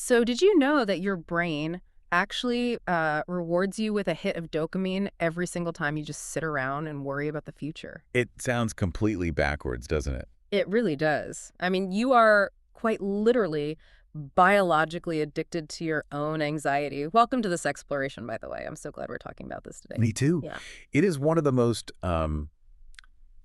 So did you know that your brain actually rewards you with a hit of dopamine every single time you just sit around and worry about the future? It sounds completely backwards, doesn't it? It really does. I mean, you are quite literally biologically addicted to your own anxiety. Welcome to this exploration, by the way. I'm so glad we're talking about this today. Me too. Yeah. It is one of the most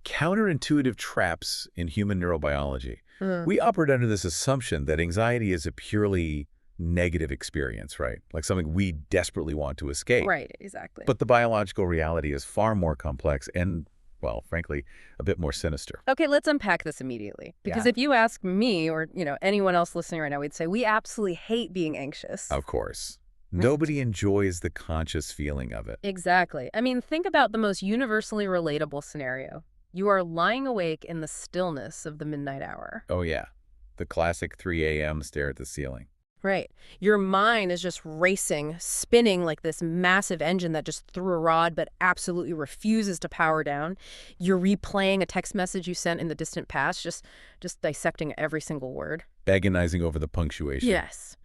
counterintuitive traps in human neurobiology. Mm. We operate under this assumption that anxiety is a purely negative experience, right? Like something we desperately want to escape. Right, exactly. But the biological reality is far more complex and, well, frankly, a bit more sinister. Okay, let's unpack this immediately. Because Yeah. if you ask me or, anyone else listening right now, we'd say we absolutely hate being anxious. Of course. Right. Nobody enjoys the conscious feeling of it. Exactly. I mean, think about the most universally relatable scenario. You are lying awake in the stillness of the midnight hour. Oh, yeah. The classic 3 a.m. stare at the ceiling. Right. Your mind is just racing, spinning like this massive engine that just threw a rod but absolutely refuses to power down. You're replaying a text message you sent in the distant past, just dissecting every single word. Agonizing over the punctuation. Yes.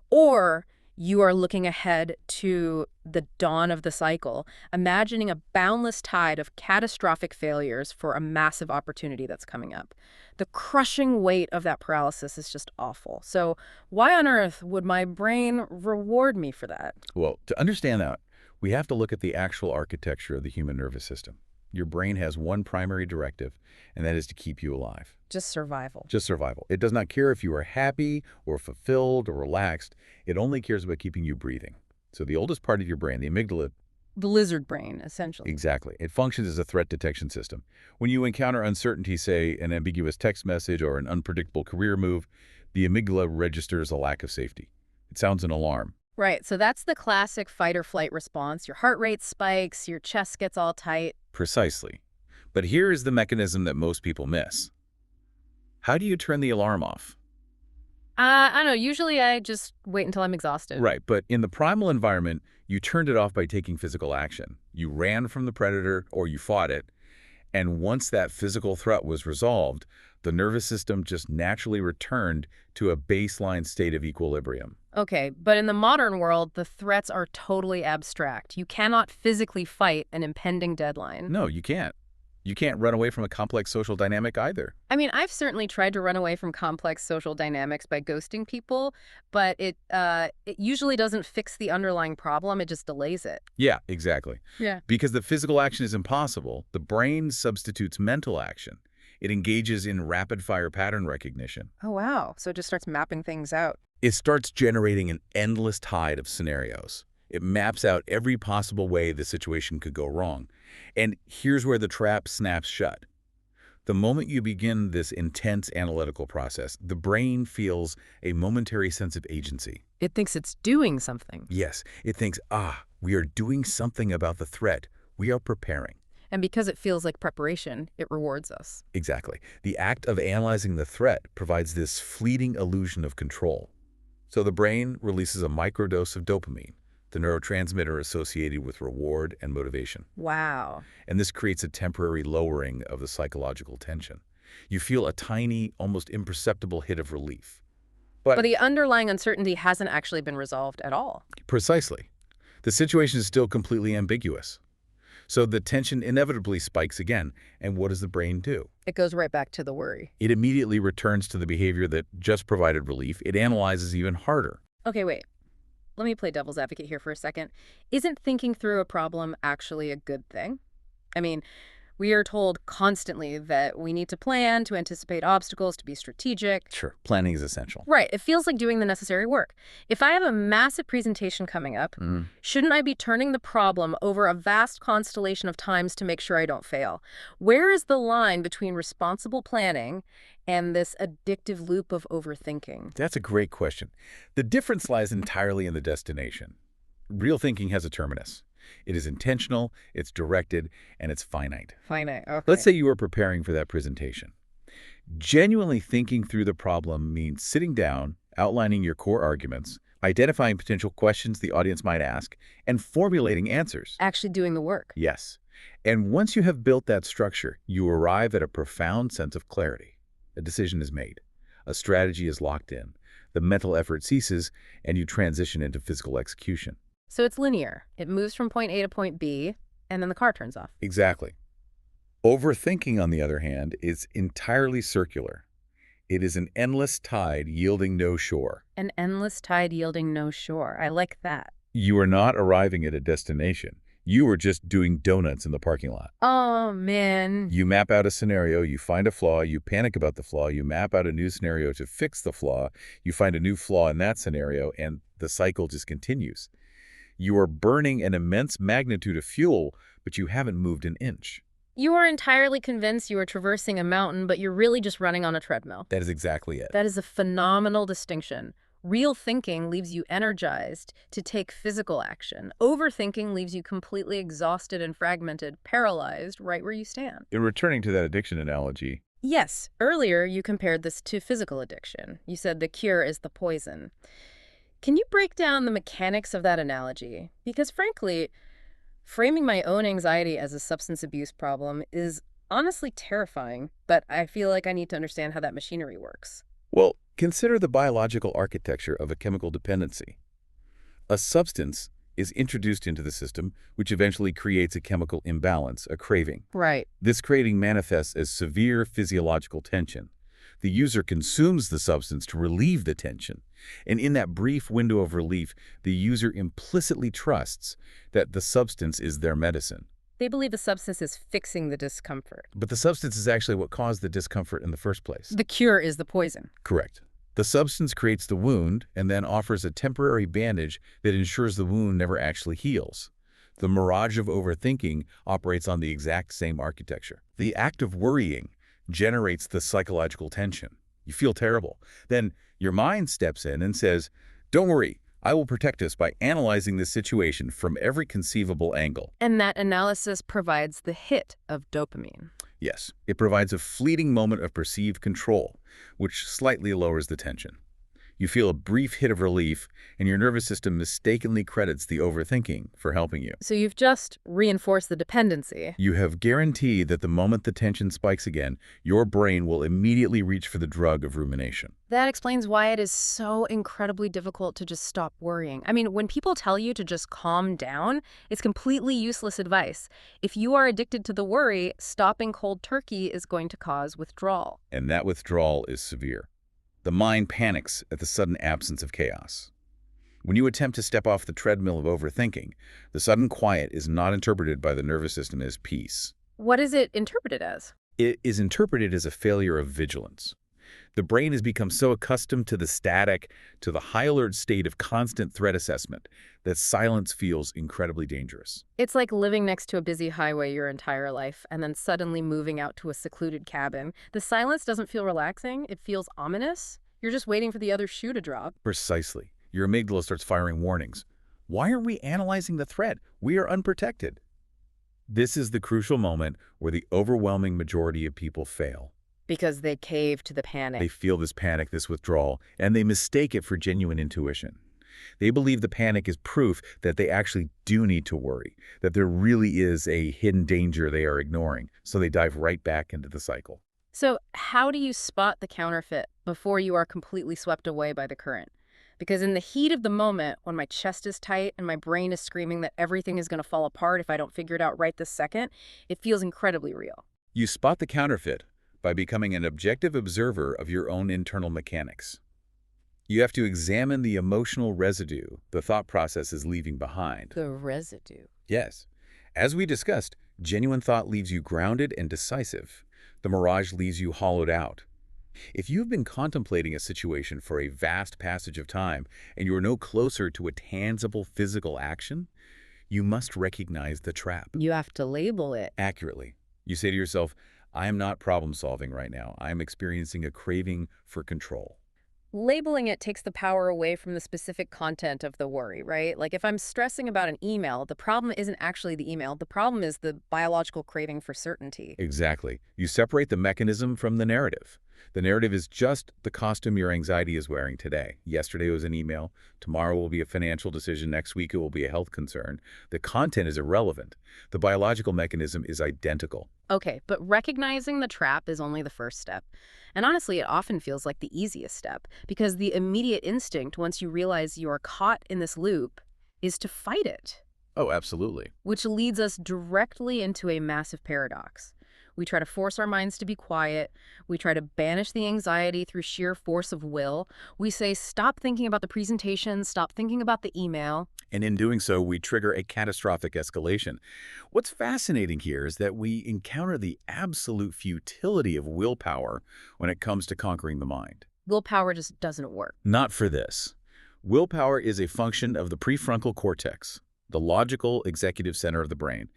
Or you are looking ahead to the dawn of the cycle, imagining a boundless tide of catastrophic failures for a massive opportunity that's coming up. The crushing weight of that paralysis is just awful. So why on earth would my brain reward me for that? Well, to understand that, we have to look at the actual architecture of the human nervous system. Your brain has one primary directive, and that is to keep you alive. Just survival. Just survival. It does not care if you are happy or fulfilled or relaxed. It only cares about keeping you breathing. So the oldest part of your brain, the amygdala. The lizard brain, essentially. Exactly. It functions as a threat detection system. When you encounter uncertainty, say an ambiguous text message or an unpredictable career move, the amygdala registers a lack of safety. It sounds an alarm. Right, so that's the classic fight or flight response. Your heart rate spikes, your chest gets all tight. Precisely. But here is the mechanism that most people miss. How do you turn the alarm off? I don't know, usually I just wait until I'm exhausted. Right, but in the primal environment, you turned it off by taking physical action. You ran from the predator or you fought it, and once that physical threat was resolved, the nervous system just naturally returned to a baseline state of equilibrium. Okay, but in the modern world, the threats are totally abstract. You cannot physically fight an impending deadline. No, you can't. You can't run away from a complex social dynamic either. I mean, I've certainly tried to run away from complex social dynamics by ghosting people, but it usually doesn't fix the underlying problem, it just delays it. Yeah, exactly. Yeah. Because the physical action is impossible, the brain substitutes mental action. It engages in rapid-fire pattern recognition. Oh, wow. So it just starts mapping things out. It starts generating an endless tide of scenarios. It maps out every possible way the situation could go wrong. And here's where the trap snaps shut. The moment you begin this intense analytical process, the brain feels a momentary sense of agency. It thinks it's doing something. Yes, it thinks, we are doing something about the threat. We are preparing. And because it feels like preparation, it rewards us. Exactly. The act of analyzing the threat provides this fleeting illusion of control. So the brain releases a microdose of dopamine, the neurotransmitter associated with reward and motivation. Wow. And this creates a temporary lowering of the psychological tension. You feel a tiny, almost imperceptible hit of relief. But the underlying uncertainty hasn't actually been resolved at all. Precisely. The situation is still completely ambiguous. So the tension inevitably spikes again. And what does the brain do? It goes right back to the worry. It immediately returns to the behavior that just provided relief. It analyzes even harder. Okay, wait. Let me play devil's advocate here for a second. Isn't thinking through a problem actually a good thing? I mean, we are told constantly that we need to plan, to anticipate obstacles, to be strategic. Sure, planning is essential. Right. It feels like doing the necessary work. If I have a massive presentation coming up, shouldn't I be turning the problem over a vast constellation of times to make sure I don't fail? Where is the line between responsible planning and this addictive loop of overthinking? That's a great question. The difference lies entirely in the destination. Real thinking has a terminus. It is intentional, it's directed, and it's finite. Finite, okay. Let's say you are preparing for that presentation. Genuinely thinking through the problem means sitting down, outlining your core arguments, identifying potential questions the audience might ask, and formulating answers. Actually doing the work. Yes. And once you have built that structure, you arrive at a profound sense of clarity. A decision is made. A strategy is locked in. the mental effort ceases, and you transition into physical execution. So it's linear. It moves from point A to point B, and then the car turns off. Exactly. Overthinking, on the other hand, is entirely circular. It is an endless tide yielding no shore. An endless tide yielding no shore. I like that. You are not arriving at a destination. You are just doing donuts in the parking lot. Oh, man. You map out a scenario, you find a flaw, you panic about the flaw, you map out a new scenario to fix the flaw, you find a new flaw in that scenario, and the cycle just continues. You are burning an immense magnitude of fuel, but you haven't moved an inch. You are entirely convinced you are traversing a mountain, but you're really just running on a treadmill. That is exactly it. That is a phenomenal distinction. Real thinking leaves you energized to take physical action. Overthinking leaves you completely exhausted and fragmented, paralyzed right where you stand. In returning to that addiction analogy, Yes, earlier you compared this to physical addiction. You said the cure is the poison. Can you break down the mechanics of that analogy? Because frankly, framing my own anxiety as a substance abuse problem is honestly terrifying, but I feel like I need to understand how that machinery works. well, consider the biological architecture of a chemical dependency. A substance is introduced into the system, which eventually creates a chemical imbalance, a craving. Right. This craving manifests as severe physiological tension. The user consumes the substance to relieve the tension, and in that brief window of relief, the user implicitly trusts that the substance is their medicine. They believe the substance is fixing the discomfort. But the substance is actually what caused the discomfort in the first place. The cure is the poison. Correct. The substance creates the wound and then offers a temporary bandage that ensures the wound never actually heals. The mirage of overthinking operates on the exact same architecture. The act of worrying generates the psychological tension. You feel terrible. Then your mind steps in and says, "Don't worry, I will protect us by analyzing this situation from every conceivable angle." And that analysis provides the hit of dopamine. Yes, it provides a fleeting moment of perceived control, which slightly lowers the tension. You feel a brief hit of relief, and your nervous system mistakenly credits the overthinking for helping you. So you've just reinforced the dependency. You have guaranteed that the moment the tension spikes again, your brain will immediately reach for the drug of rumination. That explains why it is so incredibly difficult to just stop worrying. I mean, when people tell you to just calm down, it's completely useless advice. If you are addicted to the worry, stopping cold turkey is going to cause withdrawal. And that withdrawal is severe. The mind panics at the sudden absence of chaos. When you attempt to step off the treadmill of overthinking, the sudden quiet is not interpreted by the nervous system as peace. What is it interpreted as? It is interpreted as a failure of vigilance. The brain has become so accustomed to the static, to the high alert state of constant threat assessment, that silence feels incredibly dangerous. It's like living next to a busy highway your entire life and then suddenly moving out to a secluded cabin. The silence doesn't feel relaxing. It feels ominous. You're just waiting for the other shoe to drop. Precisely. Your amygdala starts firing warnings. Why aren't we analyzing the threat? We are unprotected. This is the crucial moment where the overwhelming majority of people fail. Because they cave to the panic. They feel this panic, this withdrawal, and they mistake it for genuine intuition. They believe the panic is proof that they actually do need to worry, that there really is a hidden danger they are ignoring, so they dive right back into the cycle. So how do you spot the counterfeit before you are completely swept away by the current? Because in the heat of the moment, when my chest is tight and my brain is screaming that everything is going to fall apart if I don't figure it out right this second, it feels incredibly real. You spot the counterfeit by becoming an objective observer of your own internal mechanics. You have to examine the emotional residue the thought process is leaving behind. The residue. Yes. As we discussed, genuine thought leaves you grounded and decisive. The mirage leaves you hollowed out. If you've been contemplating a situation for a vast passage of time and you are no closer to a tangible physical action, you must recognize the trap. You have to label it. Accurately. You say to yourself, I am not problem solving right now. I am experiencing a craving for control. Labeling it takes the power away from the specific content of the worry, right? Like if I'm stressing about an email, the problem isn't actually the email. The problem is the biological craving for certainty. Exactly. You separate the mechanism from the narrative. The narrative is just the costume your anxiety is wearing today. Yesterday was an email. Tomorrow will be a financial decision. Next week it will be a health concern. The content is irrelevant. The biological mechanism is identical. Okay, but recognizing the trap is only the first step. And honestly, it often feels like the easiest step, because the immediate instinct, once you realize you are caught in this loop, is to fight it, Oh, absolutely. which leads us directly into a massive paradox. We try to force our minds to be quiet. We try to banish the anxiety through sheer force of will. We say, stop thinking about the presentation, stop thinking about the email. And in doing so, we trigger a catastrophic escalation. What's fascinating here is that we encounter the absolute futility of willpower when it comes to conquering the mind. Willpower just doesn't work. Not for this. Willpower is a function of the prefrontal cortex, the logical executive center of the brain.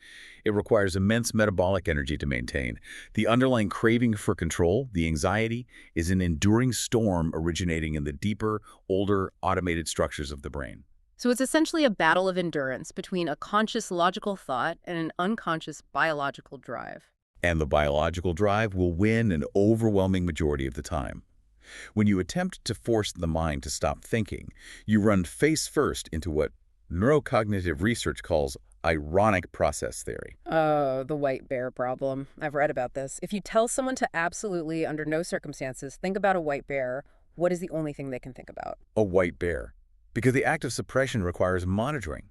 It requires immense metabolic energy to maintain. The underlying craving for control, the anxiety, is an enduring storm originating in the deeper, older, automated structures of the brain. So it's essentially a battle of endurance between a conscious logical thought and an unconscious biological drive. And the biological drive will win an overwhelming majority of the time. When you attempt to force the mind to stop thinking, you run face first into what neurocognitive research calls ironic process theory. Oh, the white bear problem. I've read about this. If you tell someone to absolutely, under no circumstances, think about a white bear, what is the only thing they can think about? A white bear. Because the act of suppression requires monitoring.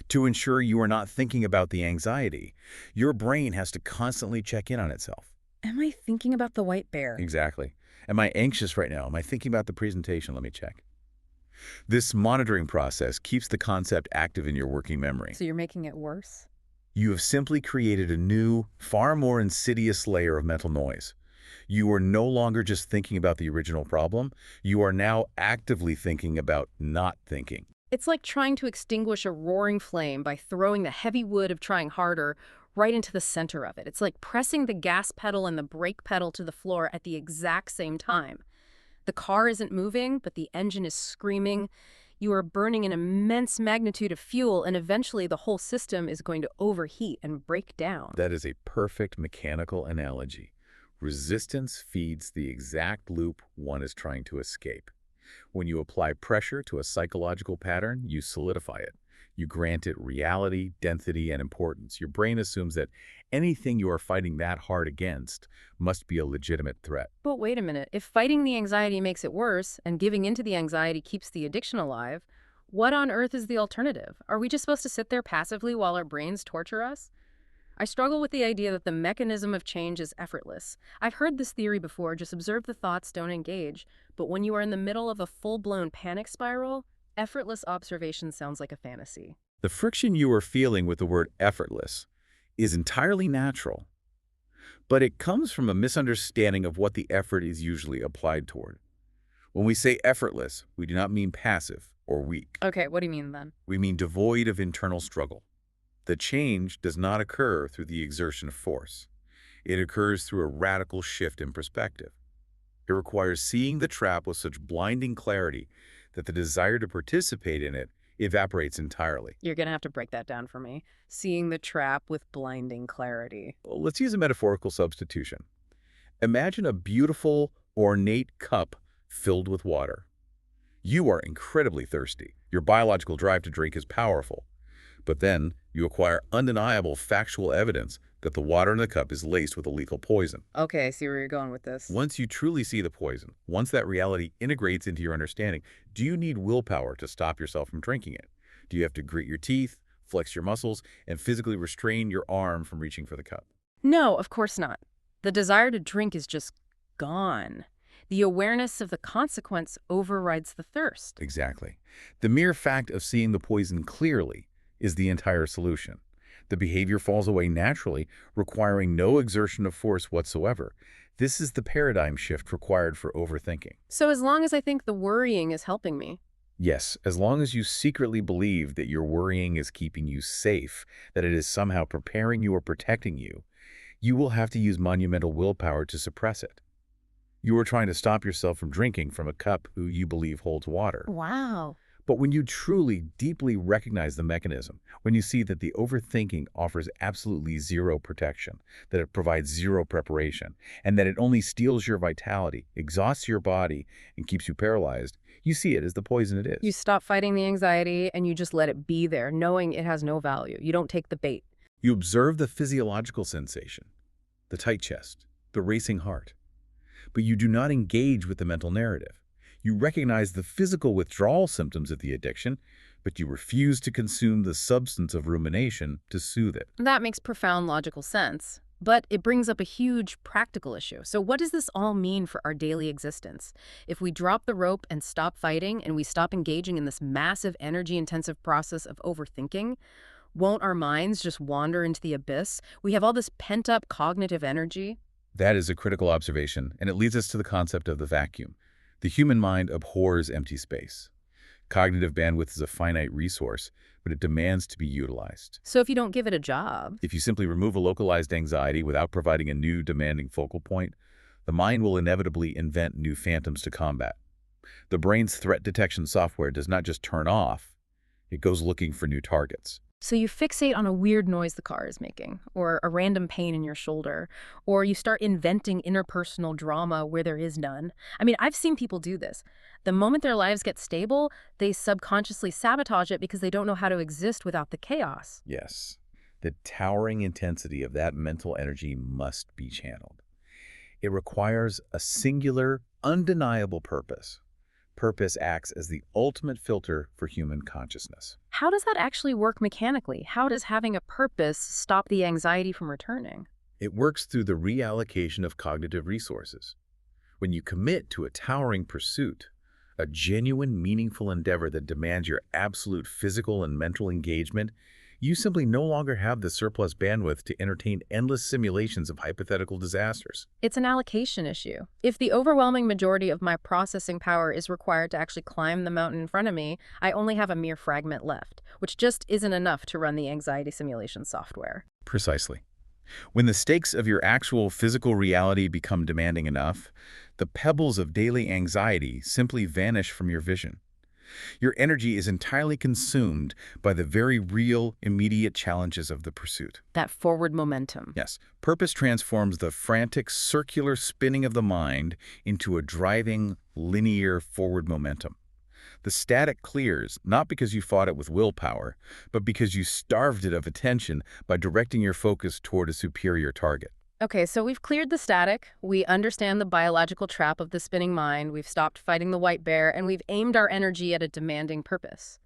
To ensure you are not thinking about the anxiety, your brain has to constantly check in on itself. Am I thinking about the white bear? Exactly. Am I anxious right now? Am I thinking about the presentation? Let me check. This monitoring process keeps the concept active in your working memory. So you're making it worse? You have simply created a new, far more insidious layer of mental noise. You are no longer just thinking about the original problem. You are now actively thinking about not thinking. It's like trying to extinguish a roaring flame by throwing the heavy wood of trying harder right into the center of it. It's like pressing the gas pedal and the brake pedal to the floor at the exact same time. The car isn't moving, but the engine is screaming. You are burning an immense magnitude of fuel, and eventually the whole system is going to overheat and break down. That is a perfect mechanical analogy. Resistance feeds the exact loop one is trying to escape. When you apply pressure to a psychological pattern, you solidify it. You grant it reality, density, and importance. Your brain assumes that anything you are fighting that hard against must be a legitimate threat. But wait a minute, if fighting the anxiety makes it worse and giving into the anxiety keeps the addiction alive, what on earth is the alternative? Are we just supposed to sit there passively while our brains torture us? I struggle with the idea that the mechanism of change is effortless. I've heard this theory before, just observe the thoughts, don't engage. But when you are in the middle of a full-blown panic spiral, effortless observation sounds like a fantasy. The friction you are feeling with the word effortless is entirely natural, but it comes from a misunderstanding of what the effort is usually applied toward. When we say effortless, we do not mean passive or weak. Okay, what do you mean then? We mean devoid of internal struggle. The change does not occur through the exertion of force. It occurs through a radical shift in perspective. It requires seeing the trap with such blinding clarity that the desire to participate in it evaporates entirely. You're going to have to break that down for me. Seeing the trap with blinding clarity. Well, let's use a metaphorical substitution. Imagine a beautiful, ornate cup filled with water. You are incredibly thirsty. Your biological drive to drink is powerful. But then you acquire undeniable factual evidence that the water in the cup is laced with a lethal poison. Okay, I see where you're going with this. Once you truly see the poison, once that reality integrates into your understanding, do you need willpower to stop yourself from drinking it? Do you have to grit your teeth, flex your muscles, and physically restrain your arm from reaching for the cup? No, of course not. The desire to drink is just gone. The awareness of the consequence overrides the thirst. Exactly. The mere fact of seeing the poison clearly is the entire solution. The behavior falls away naturally, requiring no exertion of force whatsoever. This is the paradigm shift required for overthinking. So as long as I think the worrying is helping me. Yes, as long as you secretly believe that your worrying is keeping you safe, that it is somehow preparing you or protecting you, you will have to use monumental willpower to suppress it. You are trying to stop yourself from drinking from a cup you believe holds water. Wow. But when you truly, deeply recognize the mechanism, when you see that the overthinking offers absolutely zero protection, that it provides zero preparation, and that it only steals your vitality, exhausts your body, and keeps you paralyzed, you see it as the poison it You is. stop fighting the anxiety and you just let it be there, knowing it has no value. You don't take the bait. You observe the physiological sensation, the tight chest, the racing heart, but you do not engage with the mental narrative. You recognize the physical withdrawal symptoms of the addiction, but you refuse to consume the substance of rumination to soothe it. That makes profound logical sense. But it brings up a huge practical issue. So what does this all mean for our daily existence? If we drop the rope and stop fighting and we stop engaging in this massive energy-intensive process of overthinking, won't our minds just wander into the abyss? We have all this pent-up cognitive energy. That is a critical observation, and it leads us to the concept of the vacuum. The human mind abhors empty space. Cognitive bandwidth is a finite resource, but it demands to be utilized. So if you don't give it a job, If you simply remove a localized anxiety without providing a new demanding focal point, the mind will inevitably invent new phantoms to combat. The brain's threat detection software does not just turn off, it goes looking for new targets. so you fixate on a weird noise the car is making, or a random pain in your shoulder, or you start inventing interpersonal drama where there is none. I mean, I've seen people do this. The moment their lives get stable, they subconsciously sabotage it because they don't know how to exist without the chaos. Yes, the towering intensity of that mental energy must be channeled. It requires a singular, undeniable purpose. Purpose acts as the ultimate filter for human consciousness. How does that actually work mechanically? How does having a purpose stop the anxiety from returning? It works through the reallocation of cognitive resources. When you commit to a towering pursuit, a genuine, meaningful endeavor that demands your absolute physical and mental engagement, you simply no longer have the surplus bandwidth to entertain endless simulations of hypothetical disasters. It's an allocation issue. If the overwhelming majority of my processing power is required to actually climb the mountain in front of me, I only have a mere fragment left, which just isn't enough to run the anxiety simulation software. Precisely. When the stakes of your actual physical reality become demanding enough, the pebbles of daily anxiety simply vanish from your vision. Your energy is entirely consumed by the very real, immediate challenges of the pursuit. That forward momentum. Yes, purpose transforms the frantic, circular spinning of the mind into a driving, linear forward momentum. The static clears, not because you fought it with willpower, but because you starved it of attention by directing your focus toward a superior target. Okay, so we've cleared the static, we understand the biological trap of the spinning mind, we've stopped fighting the white bear, and we've aimed our energy at a demanding purpose.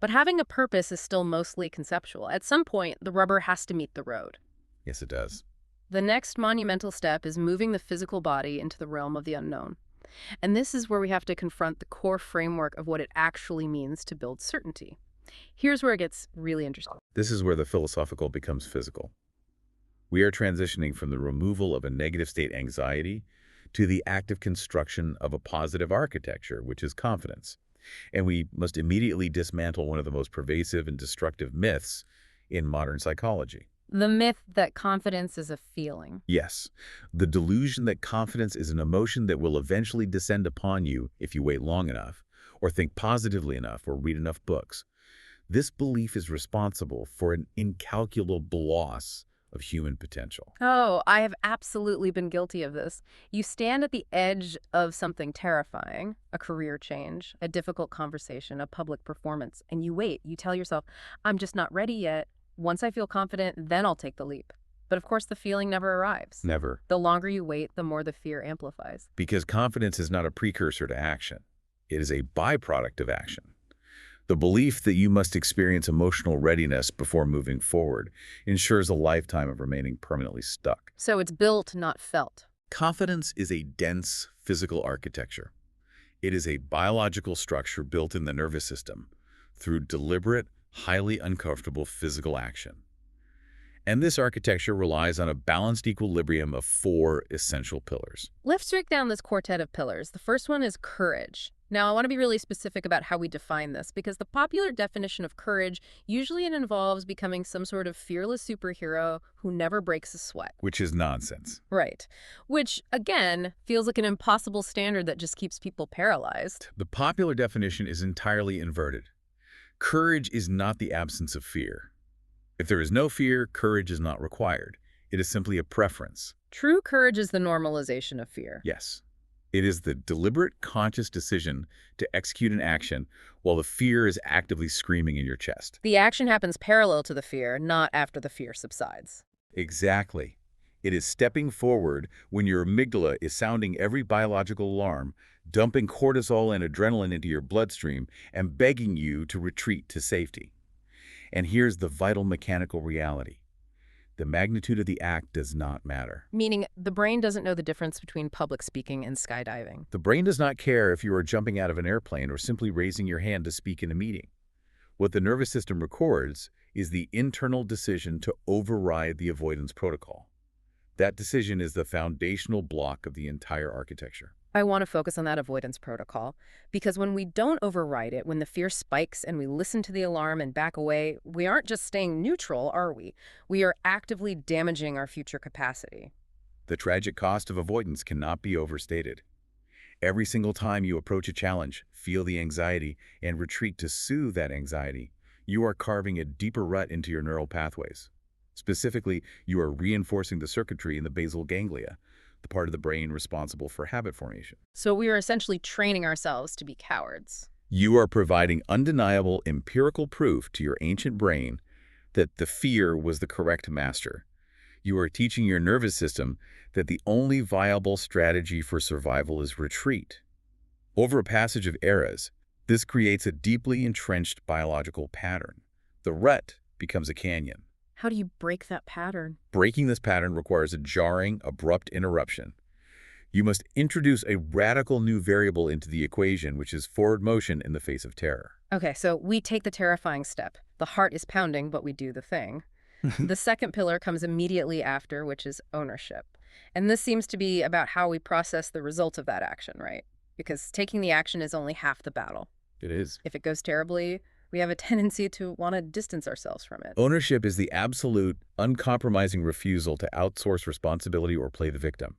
But having a purpose is still mostly conceptual. At some point, the rubber has to meet the road. Yes, it does. The next monumental step is moving the physical body into the realm of the unknown. And this is where we have to confront the core framework of what it actually means to build certainty. Here's where it gets really interesting. This is where the philosophical becomes physical. We are transitioning from the removal of a negative state anxiety to the active construction of a positive architecture, which is confidence. And we must immediately dismantle one of the most pervasive and destructive myths in modern psychology. The myth that confidence is a feeling. Yes, the delusion that confidence is an emotion that will eventually descend upon you if you wait long enough, or think positively enough, or read enough books. This belief is responsible for an incalculable loss of human potential. Oh, I have absolutely been guilty of this. You stand at the edge of something terrifying, a career change, a difficult conversation, a public performance, and you wait. You tell yourself, I'm just not ready yet. Once I feel confident, then I'll take the leap. But of course, the feeling never arrives. Never. The longer you wait, the more the fear amplifies. Because confidence is not a precursor to action. It is a byproduct of action. The belief that you must experience emotional readiness before moving forward ensures a lifetime of remaining permanently stuck. So it's built, not felt. Confidence is a dense physical architecture. It is a biological structure built in the nervous system through deliberate, highly uncomfortable physical action. And this architecture relies on a balanced equilibrium of 4 essential pillars. Let's break down this quartet of pillars. The first one is courage. Now, I want to be really specific about how we define this, because the popular definition of courage usually it involves becoming some sort of fearless superhero who never breaks a sweat. Which is nonsense. Right. Which, again, feels like an impossible standard that just keeps people paralyzed. The popular definition is entirely inverted. Courage is not the absence of fear. If there is no fear, courage is not required. It is simply a preference. True courage is the normalization of fear. Yes. It is the deliberate, conscious decision to execute an action while the fear is actively screaming in your chest. The action happens parallel to the fear, not after the fear subsides. Exactly. It is stepping forward when your amygdala is sounding every biological alarm, dumping cortisol and adrenaline into your bloodstream, and begging you to retreat to safety. And here's the vital mechanical reality. The magnitude of the act does not matter. Meaning, the brain doesn't know the difference between public speaking and skydiving. The brain does not care if you are jumping out of an airplane or simply raising your hand to speak in a meeting. What the nervous system records is the internal decision to override the avoidance protocol. That decision is the foundational block of the entire architecture. I want to focus on that avoidance protocol, because when we don't override it, when the fear spikes and we listen to the alarm and back away, we aren't just staying neutral, are we? We are actively damaging our future capacity. The tragic cost of avoidance cannot be overstated. Every single time you approach a challenge, feel the anxiety, and retreat to soothe that anxiety, you are carving a deeper rut into your neural pathways. Specifically, you are reinforcing the circuitry in the basal ganglia, the part of the brain responsible for habit formation. So we are essentially training ourselves to be cowards. You are providing undeniable empirical proof to your ancient brain that the fear was the correct master. You are teaching your nervous system that the only viable strategy for survival is retreat. Over a passage of eras, this creates a deeply entrenched biological pattern. The rut becomes a canyon. How do you break that pattern? Breaking this pattern requires a jarring, abrupt interruption. You must introduce a radical new variable into the equation, which is forward motion in the face of terror. Okay, so we take the terrifying step. The heart is pounding, but we do the thing. The second pillar comes immediately after, which is ownership. And this seems to be about how we process the result of that action, right? Because taking the action is only half the battle. It is. If it goes terribly, we have a tendency to want to distance ourselves from it. Ownership is the absolute, uncompromising refusal to outsource responsibility or play the victim.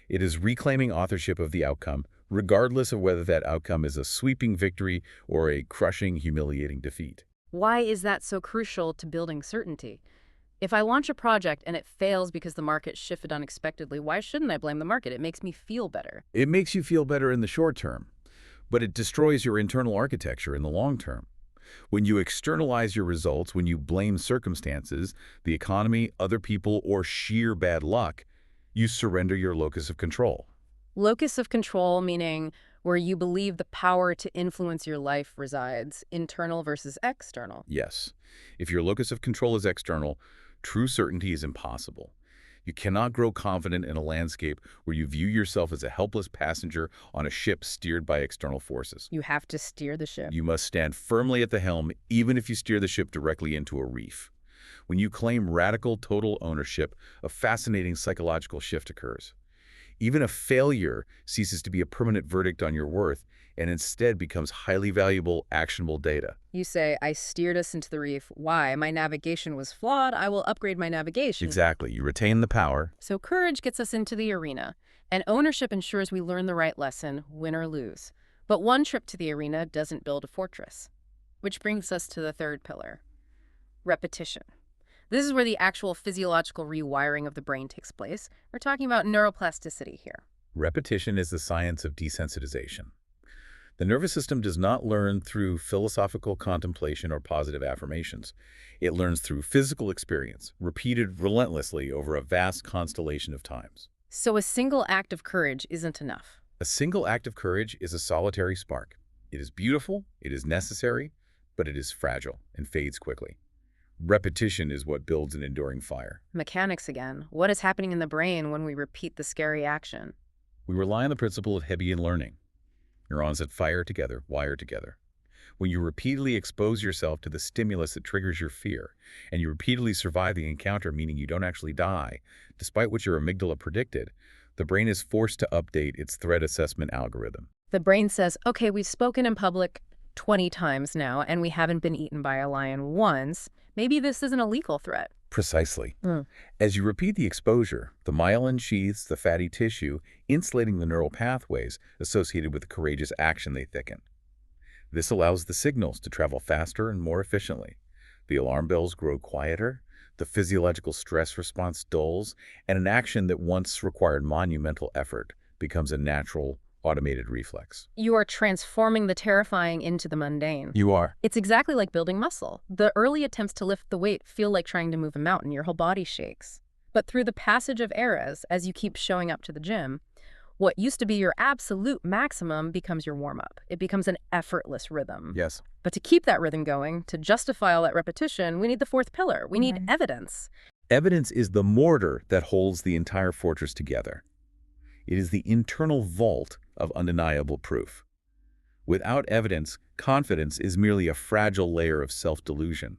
It is reclaiming authorship of the outcome, regardless of whether that outcome is a sweeping victory or a crushing, humiliating defeat. Why is that so crucial to building certainty? If I launch a project and it fails because the market shifted unexpectedly, why shouldn't I blame the market? It makes me feel better. It makes you feel better in the short term, but it destroys your internal architecture in the long term. When you externalize your results, when you blame circumstances, the economy, other people, or sheer bad luck, you surrender your locus of control. Locus of control meaning where you believe the power to influence your life resides, internal versus external. Yes. If your locus of control is external, true certainty is impossible. You cannot grow confident in a landscape where you view yourself as a helpless passenger on a ship steered by external forces. You have to steer the ship. You must stand firmly at the helm, even if you steer the ship directly into a reef. When you claim radical, total ownership, a fascinating psychological shift occurs. Even a failure ceases to be a permanent verdict on your worth and instead becomes highly valuable, actionable data. You say, I steered us into the reef. Why? My navigation was flawed. I will upgrade my navigation. Exactly. You retain the power. So courage gets us into the arena, and ownership ensures we learn the right lesson, win or lose. But one trip to the arena doesn't build a fortress. Which brings us to the third pillar, repetition. This is where the actual physiological rewiring of the brain takes place. We're talking about neuroplasticity here. Repetition is the science of desensitization. The nervous system does not learn through philosophical contemplation or positive affirmations. It learns through physical experience, repeated relentlessly over a vast constellation of times. So a single act of courage isn't enough. A single act of courage is a solitary spark. It is beautiful, it is necessary, but it is fragile and fades quickly. Repetition is what builds an enduring fire. Mechanics again. What is happening in the brain when we repeat the scary action? We rely on the principle of Hebbian learning. Neurons that fire together, wire together. When you repeatedly expose yourself to the stimulus that triggers your fear, and you repeatedly survive the encounter, meaning you don't actually die, despite what your amygdala predicted, the brain is forced to update its threat assessment algorithm. The brain says, okay, we've spoken in public 20 times now, and we haven't been eaten by a lion once. Maybe this isn't a lethal threat. Precisely. As you repeat the exposure, the myelin sheaths the fatty tissue, insulating the neural pathways associated with the courageous action they thicken. This allows the signals to travel faster and more efficiently. The alarm bells grow quieter, the physiological stress response dulls, and an action that once required monumental effort becomes a natural, automated reflex. You are transforming the terrifying into the mundane. You are. It's exactly like building muscle. The early attempts to lift the weight feel like trying to move a mountain. Your whole body shakes. But through the passage of eras, as you keep showing up to the gym, what used to be your absolute maximum becomes your warm-up. It becomes an effortless rhythm. Yes. But to keep that rhythm going, to justify all that repetition, we need the fourth pillar. We need evidence. Evidence is the mortar that holds the entire fortress together. It is the internal vault of undeniable proof. Without evidence, confidence is merely a fragile layer of self-delusion.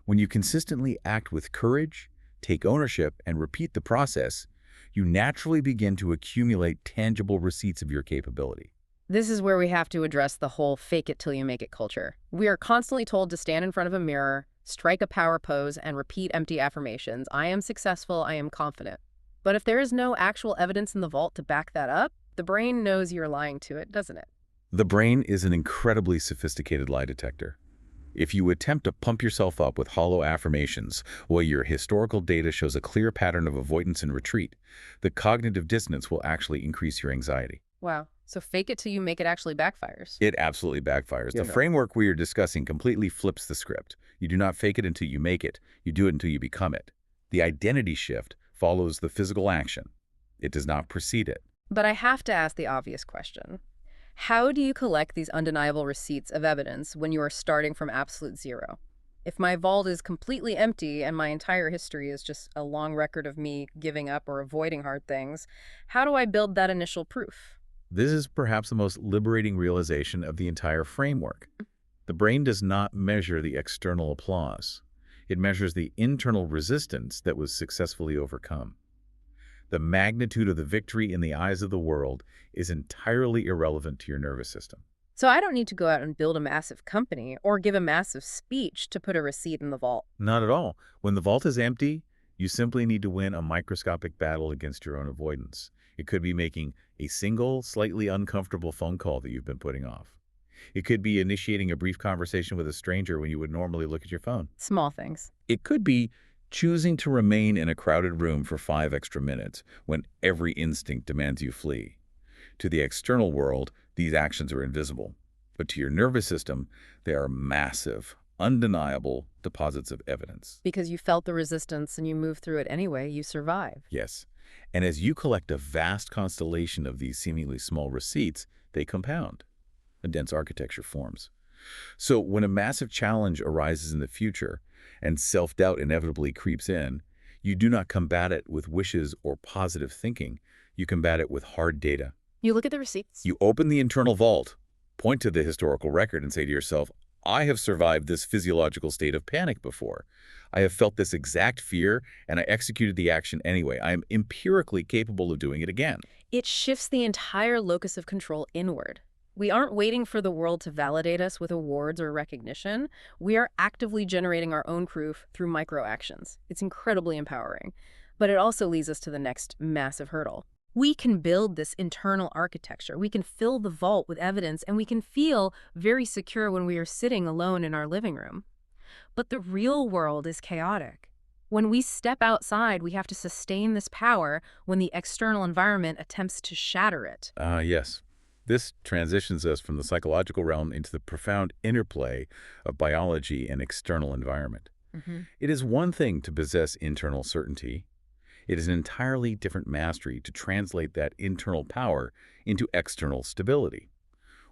When you consistently act with courage, take ownership, and repeat the process, you naturally begin to accumulate tangible receipts of your capability. This is where we have to address the whole fake it till you make it culture. We are constantly told to stand in front of a mirror, strike a power pose, and repeat empty affirmations. I am successful, I am confident. But if there is no actual evidence in the vault to back that up, the brain knows you're lying to it, doesn't it? The brain is an incredibly sophisticated lie detector. If you attempt to pump yourself up with hollow affirmations while your historical data shows a clear pattern of avoidance and retreat, the cognitive dissonance will actually increase your anxiety. Wow. So fake it till you make it actually backfires. It absolutely backfires. Yeah. The framework we are discussing completely flips the script. You do not fake it until you make it. You do it until you become it. The identity shift follows the physical action. It does not precede it. But I have to ask the obvious question. How do you collect these undeniable receipts of evidence when you are starting from absolute zero? If my vault is completely empty and my entire history is just a long record of me giving up or avoiding hard things, how do I build that initial proof? This is perhaps the most liberating realization of the entire framework. The brain does not measure the external applause. It measures the internal resistance that was successfully overcome. The magnitude of the victory in the eyes of the world is entirely irrelevant to your nervous system. So I don't need to go out and build a massive company or give a massive speech to put a receipt in the vault. Not at all. When the vault is empty, you simply need to win a microscopic battle against your own avoidance. It could be making a single, slightly uncomfortable phone call that you've been putting off. It could be initiating a brief conversation with a stranger when you would normally look at your phone. Small things. It could be choosing to remain in a crowded room for 5 extra minutes when every instinct demands you flee. To the external world, these actions are invisible. But to your nervous system, they are massive, undeniable deposits of evidence. Because you felt the resistance and you moved through it anyway, you survived. Yes. And as you collect a vast constellation of these seemingly small receipts, they compound. A dense architecture forms. So when a massive challenge arises in the future and self-doubt inevitably creeps in, you do not combat it with wishes or positive thinking. You combat it with hard data. You look at the receipts. You open the internal vault, point to the historical record and say to yourself, I have survived this physiological state of panic before. I have felt this exact fear and I executed the action anyway. I am empirically capable of doing it again. It shifts the entire locus of control inward. We aren't waiting for the world to validate us with awards or recognition. We are actively generating our own proof through micro-actions. It's incredibly empowering. But it also leads us to the next massive hurdle. We can build this internal architecture. We can fill the vault with evidence, and we can feel very secure when we are sitting alone in our living room. But the real world is chaotic. When we step outside, we have to sustain this power when the external environment attempts to shatter it. Yes. This transitions us from the psychological realm into the profound interplay of biology and external environment. It is one thing to possess internal certainty. It is an entirely different mastery to translate that internal power into external stability.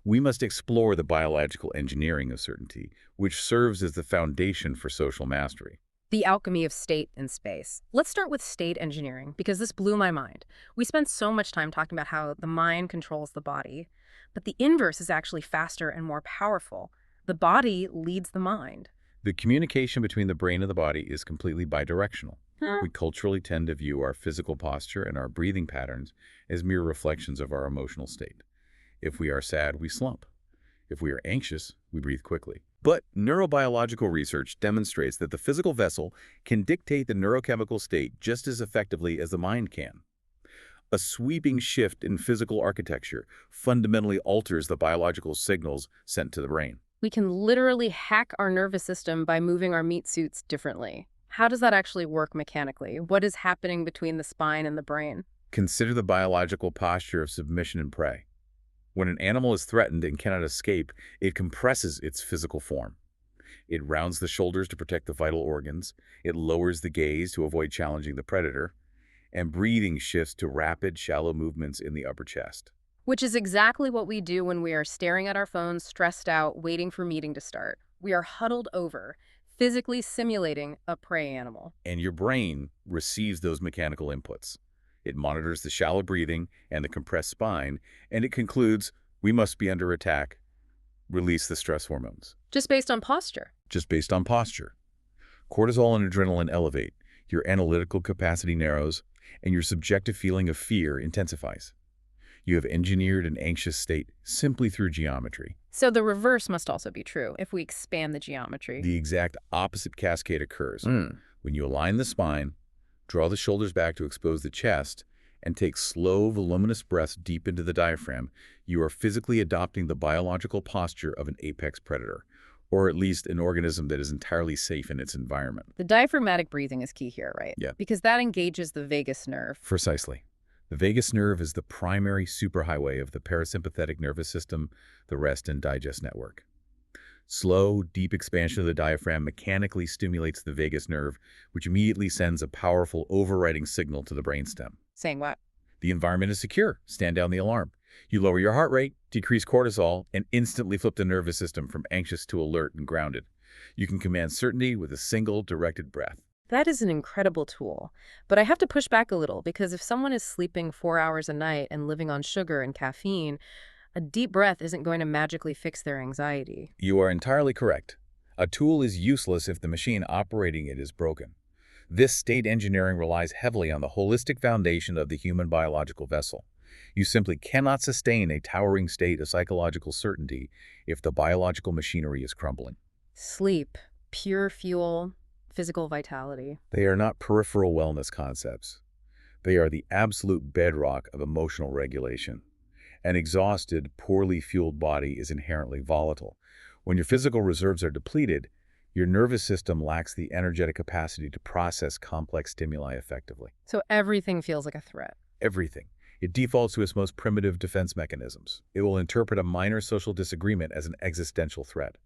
We must explore the biological engineering of certainty, which serves as the foundation for social mastery. The alchemy of state and space. Let's start with state engineering, because this blew my mind. We spend so much time talking about how the mind controls the body, but the inverse is actually faster and more powerful. The body leads the mind. The communication between the brain and the body is completely bidirectional. We culturally tend to view our physical posture and our breathing patterns as mere reflections of our emotional state. If we are sad, we slump. If we are anxious, we breathe quickly. But neurobiological research demonstrates that the physical vessel can dictate the neurochemical state just as effectively as the mind can. A sweeping shift in physical architecture fundamentally alters the biological signals sent to the brain. We can literally hack our nervous system by moving our meat suits differently. How does that actually work mechanically? What is happening between the spine and the brain? Consider the biological posture of submission and prey. When an animal is threatened and cannot escape, it compresses its physical form. It rounds the shoulders to protect the vital organs, it lowers the gaze to avoid challenging the predator, and breathing shifts to rapid, shallow movements in the upper chest. Which is exactly what we do when we are staring at our phones, stressed out, waiting for meeting to start. We are huddled over, physically simulating a prey animal. And your brain receives those mechanical inputs. It monitors the shallow breathing and the compressed spine, and it concludes, we must be under attack. Release the stress hormones. Just based on posture. Just based on posture. Cortisol and adrenaline elevate, your analytical capacity narrows, and your subjective feeling of fear intensifies. You have engineered an anxious state simply through geometry. So the reverse must also be true if we expand the geometry. The exact opposite cascade occurs. When you align the spine, draw the shoulders back to expose the chest, and take slow, voluminous breaths deep into the diaphragm, you are physically adopting the biological posture of an apex predator, or at least an organism that is entirely safe in its environment. The diaphragmatic breathing is key here, right? Yeah. Because that engages the vagus nerve. Precisely. The vagus nerve is the primary superhighway of the parasympathetic nervous system, the rest and digest network. Slow, deep expansion of the diaphragm mechanically stimulates the vagus nerve, which immediately sends a powerful overriding signal to the brainstem. Saying what? The environment is secure. Stand down the alarm. You lower your heart rate, decrease cortisol, and instantly flip the nervous system from anxious to alert and grounded. You can command certainty with a single directed breath. That is an incredible tool. But I have to push back a little because if someone is sleeping 4 hours a night and living on sugar and caffeine, a deep breath isn't going to magically fix their anxiety. You are entirely correct. A tool is useless if the machine operating it is broken. This state engineering relies heavily on the holistic foundation of the human biological vessel. You simply cannot sustain a towering state of psychological certainty if the biological machinery is crumbling. Sleep, pure fuel, physical vitality. They are not peripheral wellness concepts. They are the absolute bedrock of emotional regulation. An exhausted, poorly fueled body is inherently volatile. When your physical reserves are depleted, your nervous system lacks the energetic capacity to process complex stimuli effectively. So everything feels like a threat. Everything. It defaults to its most primitive defense mechanisms. It will interpret a minor social disagreement as an existential threat.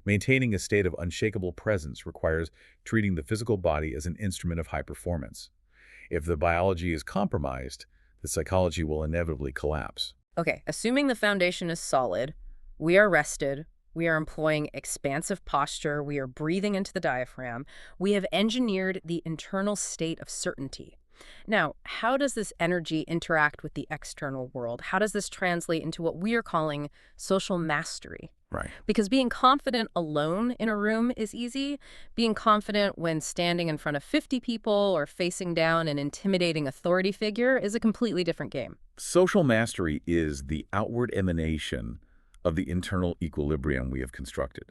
Maintaining a state of unshakable presence requires treating the physical body as an instrument of high performance. If the biology is compromised, the psychology will inevitably collapse. Okay, assuming the foundation is solid, we are rested, we are employing expansive posture, we are breathing into the diaphragm, we have engineered the internal state of certainty. Now, how does this energy interact with the external world? How does this translate into what we are calling social mastery? Right. Because being confident alone in a room is easy. Being confident when standing in front of 50 people or facing down an intimidating authority figure is a completely different game. Social mastery is the outward emanation of the internal equilibrium we have constructed.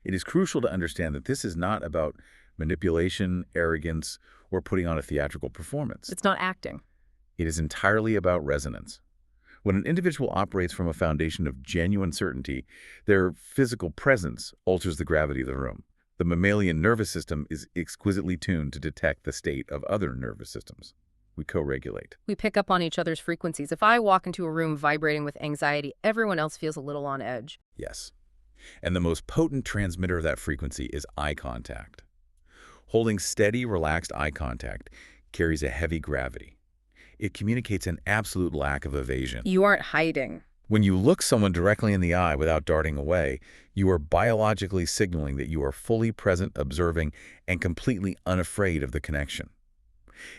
It is crucial to understand that this is not about manipulation, arrogance, or putting on a theatrical performance. It's not acting. It is entirely about resonance. When an individual operates from a foundation of genuine certainty, their physical presence alters the gravity of the room. The mammalian nervous system is exquisitely tuned to detect the state of other nervous systems. We co-regulate. We pick up on each other's frequencies. If I walk into a room vibrating with anxiety, everyone else feels a little on edge. Yes. And the most potent transmitter of that frequency is eye contact. Holding steady, relaxed eye contact carries a heavy gravity. It communicates an absolute lack of evasion. You aren't hiding. When you look someone directly in the eye without darting away, you are biologically signaling that you are fully present, observing, and completely unafraid of the connection.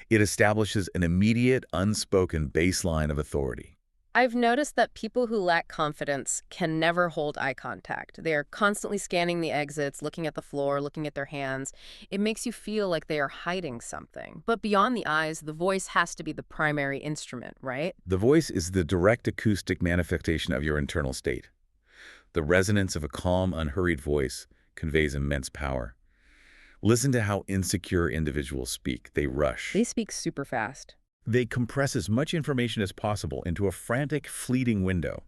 It establishes an immediate, unspoken baseline of authority. I've noticed that people who lack confidence can never hold eye contact. They are constantly scanning the exits, looking at the floor, looking at their hands. It makes you feel like they are hiding something. But beyond the eyes, the voice has to be the primary instrument, right? The voice is the direct acoustic manifestation of your internal state. The resonance of a calm, unhurried voice conveys immense power. Listen to how insecure individuals speak. They rush. They speak super fast. They compress as much information as possible into a frantic, fleeting window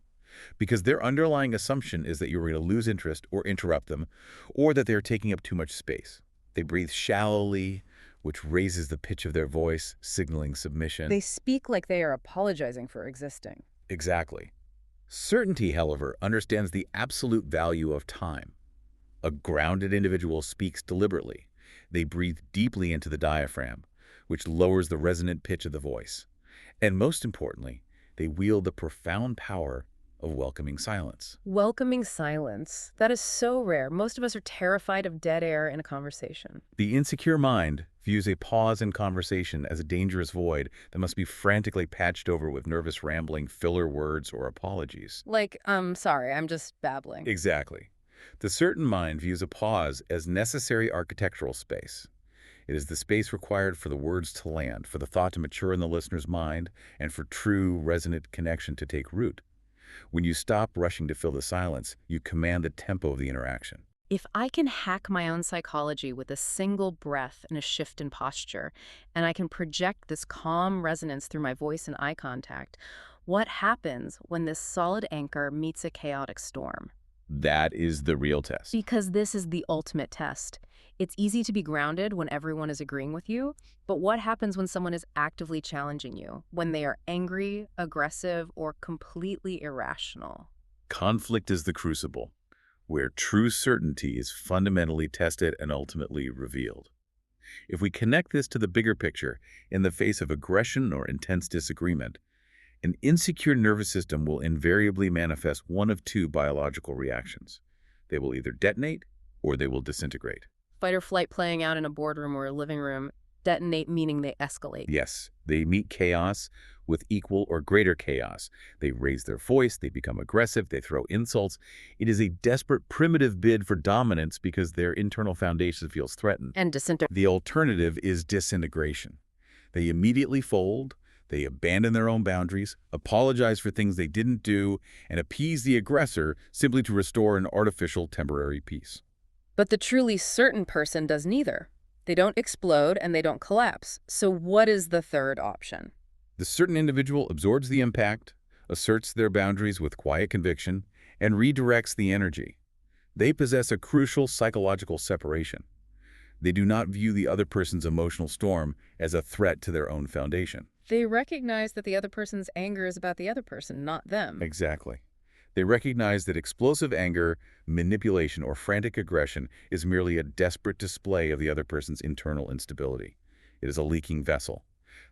because their underlying assumption is that you're going to lose interest or interrupt them, or that they're taking up too much space. They breathe shallowly, which raises the pitch of their voice, signaling submission. They speak like they are apologizing for existing. Exactly. Certainty, however, understands the absolute value of time. A grounded individual speaks deliberately. They breathe deeply into the diaphragm, which lowers the resonant pitch of the voice. And most importantly, they wield the profound power of welcoming silence. Welcoming silence. That is so rare. Most of us are terrified of dead air in a conversation. The insecure mind views a pause in conversation as a dangerous void that must be frantically patched over with nervous rambling, filler words, or apologies. Like, sorry, I'm just babbling. Exactly. The certain mind views a pause as necessary architectural space. It is the space required for the words to land, for the thought to mature in the listener's mind, and for true, resonant connection to take root. When you stop rushing to fill the silence, you command the tempo of the interaction. If I can hack my own psychology with a single breath and a shift in posture, and I can project this calm resonance through my voice and eye contact, what happens when this solid anchor meets a chaotic storm? That is the real test. Because this is the ultimate test. It's easy to be grounded when everyone is agreeing with you, but what happens when someone is actively challenging you? When they are angry, aggressive, or completely irrational? Conflict is the crucible, where true certainty is fundamentally tested and ultimately revealed. If we connect this to the bigger picture, in the face of aggression or intense disagreement, an insecure nervous system will invariably manifest one of two biological reactions. They will either detonate or they will disintegrate. Fight or flight playing out in a boardroom or a living room, detonate meaning they escalate. Yes, they meet chaos with equal or greater chaos. They raise their voice, they become aggressive, they throw insults. It is a desperate, primitive bid for dominance because their internal foundation feels threatened. And disintegrate. The alternative is disintegration. They immediately fold, they abandon their own boundaries, apologize for things they didn't do, and appease the aggressor simply to restore an artificial temporary peace. But the truly certain person does neither. They don't explode and they don't collapse. So what is the third option? The certain individual absorbs the impact, asserts their boundaries with quiet conviction, and redirects the energy. They possess a crucial psychological separation. They do not view the other person's emotional storm as a threat to their own foundation. They recognize that the other person's anger is about the other person, not them. Exactly. They recognize that explosive anger, manipulation, or frantic aggression is merely a desperate display of the other person's internal instability. It is a leaking vessel.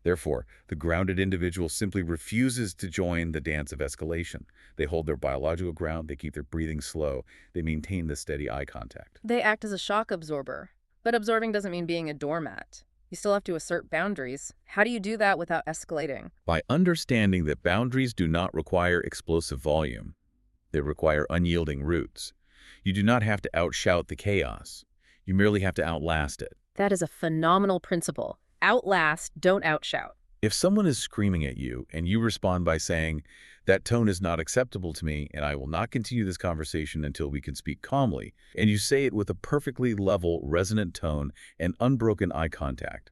Therefore, the grounded individual simply refuses to join the dance of escalation. They hold their biological ground, they keep their breathing slow, they maintain the steady eye contact. They act as a shock absorber. But absorbing doesn't mean being a doormat. You still have to assert boundaries. How do you do that without escalating? By understanding that boundaries do not require explosive volume, they require unyielding roots. You do not have to outshout the chaos. You merely have to outlast it. That is a phenomenal principle. Outlast, don't outshout. If someone is screaming at you and you respond by saying, "That tone is not acceptable to me and I will not continue this conversation until we can speak calmly," and you say it with a perfectly level, resonant tone and unbroken eye contact,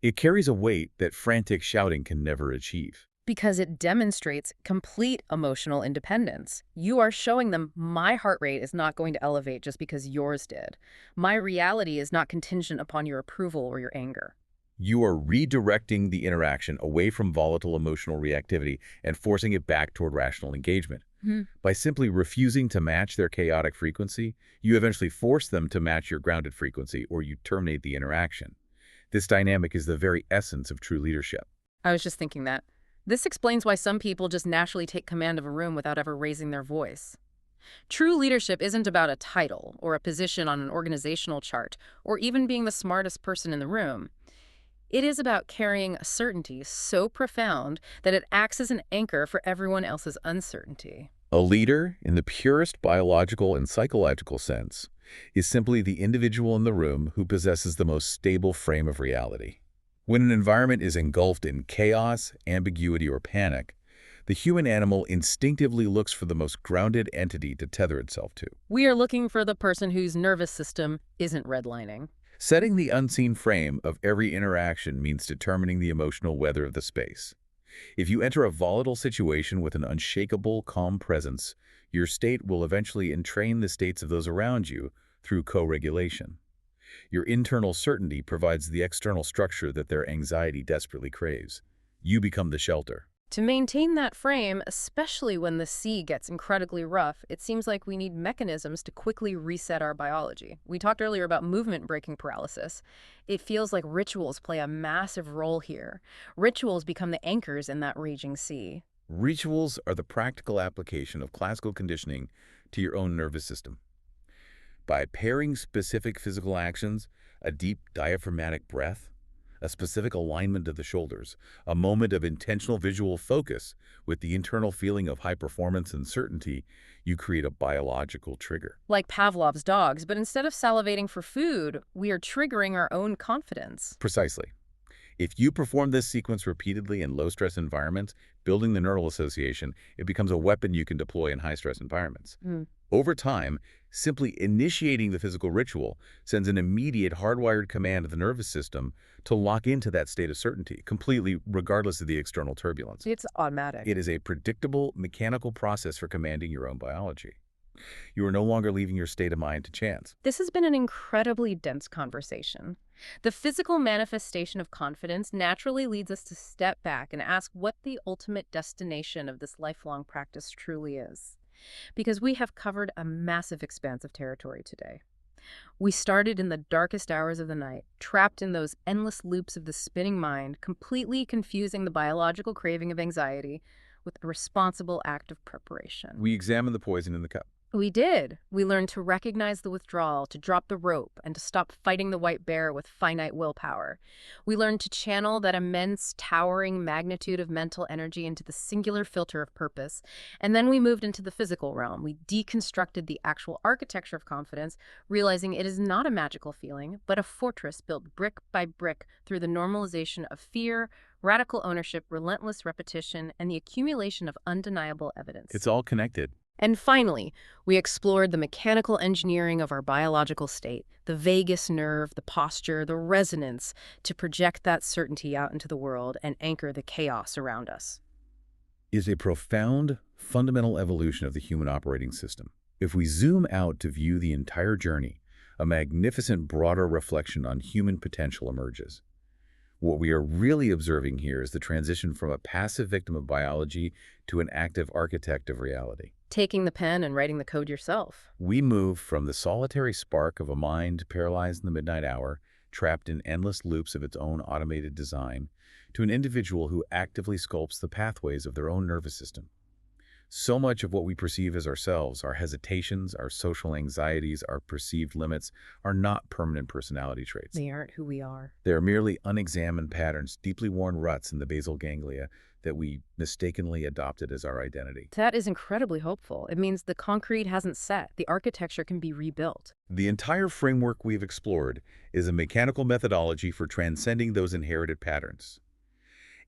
it carries a weight that frantic shouting can never achieve. Because it demonstrates complete emotional independence. You are showing them my heart rate is not going to elevate just because yours did. My reality is not contingent upon your approval or your anger. You are redirecting the interaction away from volatile emotional reactivity and forcing it back toward rational engagement. By simply refusing to match their chaotic frequency, you eventually force them to match your grounded frequency, or you terminate the interaction. This dynamic is the very essence of true leadership. I was just thinking that. This explains why some people just naturally take command of a room without ever raising their voice. True leadership isn't about a title or a position on an organizational chart or even being the smartest person in the room. It is about carrying a certainty so profound that it acts as an anchor for everyone else's uncertainty. A leader, in the purest biological and psychological sense, is simply the individual in the room who possesses the most stable frame of reality. When an environment is engulfed in chaos, ambiguity, or panic, the human animal instinctively looks for the most grounded entity to tether itself to. We are looking for the person whose nervous system isn't redlining. Setting the unseen frame of every interaction means determining the emotional weather of the space. If you enter a volatile situation with an unshakable, calm presence, your state will eventually entrain the states of those around you through co-regulation. Your internal certainty provides the external structure that their anxiety desperately craves. You become the shelter. To maintain that frame, especially when the sea gets incredibly rough, it seems like we need mechanisms to quickly reset our biology. We talked earlier about movement breaking paralysis. It feels like rituals play a massive role here. Rituals become the anchors in that raging sea. Rituals are the practical application of classical conditioning to your own nervous system. By pairing specific physical actions, a deep diaphragmatic breath, a specific alignment of the shoulders, a moment of intentional visual focus with the internal feeling of high performance and certainty, you create a biological trigger. Like Pavlov's dogs, but instead of salivating for food, we are triggering our own confidence. Precisely. If you perform this sequence repeatedly in low-stress environments, building the neural association, it becomes a weapon you can deploy in high-stress environments. Over time, simply initiating the physical ritual sends an immediate hardwired command to the nervous system to lock into that state of certainty, completely regardless of the external turbulence. It's automatic. It is a predictable, mechanical process for commanding your own biology. You are no longer leaving your state of mind to chance. This has been an incredibly dense conversation. The physical manifestation of confidence naturally leads us to step back and ask what the ultimate destination of this lifelong practice truly is. Because we have covered a massive expanse of territory today. We started in the darkest hours of the night, trapped in those endless loops of the spinning mind, completely confusing the biological craving of anxiety with the responsible act of preparation. We examine the poison in the cup. We did. We learned to recognize the withdrawal, to drop the rope, and to stop fighting the white bear with finite willpower. We learned to channel that immense, towering magnitude of mental energy into the singular filter of purpose. And then we moved into the physical realm. We deconstructed the actual architecture of confidence, realizing it is not a magical feeling, but a fortress built brick by brick through the normalization of fear, radical ownership, relentless repetition, and the accumulation of undeniable evidence. It's all connected. And finally, we explored the mechanical engineering of our biological state, the vagus nerve, the posture, the resonance, to project that certainty out into the world and anchor the chaos around us. It is a profound, fundamental evolution of the human operating system. If we zoom out to view the entire journey, a magnificent, broader reflection on human potential emerges. What we are really observing here is the transition from a passive victim of biology to an active architect of reality. Taking the pen and writing the code yourself. We move from the solitary spark of a mind paralyzed in the midnight hour, trapped in endless loops of its own automated design, to an individual who actively sculpts the pathways of their own nervous system. So much of what we perceive as ourselves, our hesitations, our social anxieties, our perceived limits, are not permanent personality traits. They aren't who we are. They are merely unexamined patterns, deeply worn ruts in the basal ganglia that we mistakenly adopted as our identity. That is incredibly hopeful. It means the concrete hasn't set. The architecture can be rebuilt. The entire framework we've explored is a mechanical methodology for transcending those inherited patterns.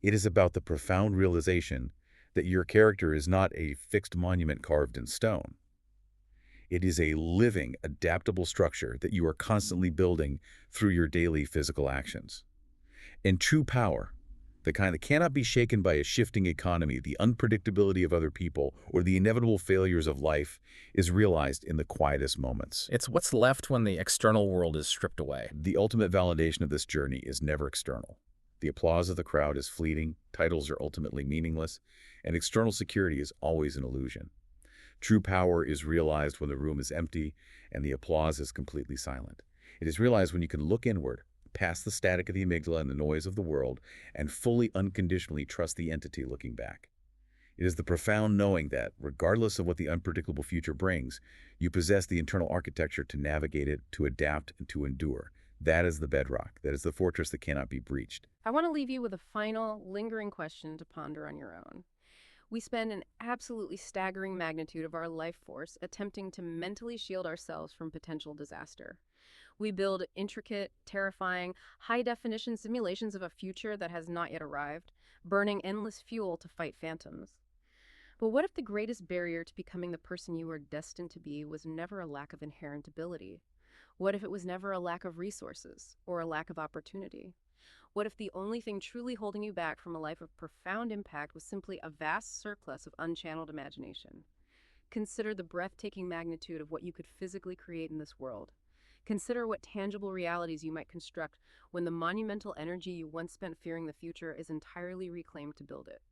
It is about the profound realization that your character is not a fixed monument carved in stone. It is a living, adaptable structure that you are constantly building through your daily physical actions. And true power, the kind that cannot be shaken by a shifting economy, the unpredictability of other people, or the inevitable failures of life, is realized in the quietest moments. It's what's left when the external world is stripped away. The ultimate validation of this journey is never external. The applause of the crowd is fleeting, titles are ultimately meaningless, and external security is always an illusion. True power is realized when the room is empty and the applause is completely silent. It is realized when you can look inward, past the static of the amygdala and the noise of the world, and fully unconditionally trust the entity looking back. It is the profound knowing that, regardless of what the unpredictable future brings, you possess the internal architecture to navigate it, to adapt, and to endure. That is the bedrock. That is the fortress that cannot be breached. I want to leave you with a final, lingering question to ponder on your own. We spend an absolutely staggering magnitude of our life force attempting to mentally shield ourselves from potential disaster. We build intricate, terrifying, high-definition simulations of a future that has not yet arrived, burning endless fuel to fight phantoms. But what if the greatest barrier to becoming the person you are destined to be was never a lack of inherent ability? What if it was never a lack of resources or a lack of opportunity? What if the only thing truly holding you back from a life of profound impact was simply a vast surplus of unchanneled imagination? Consider the breathtaking magnitude of what you could physically create in this world. Consider what tangible realities you might construct when the monumental energy you once spent fearing the future is entirely reclaimed to build it.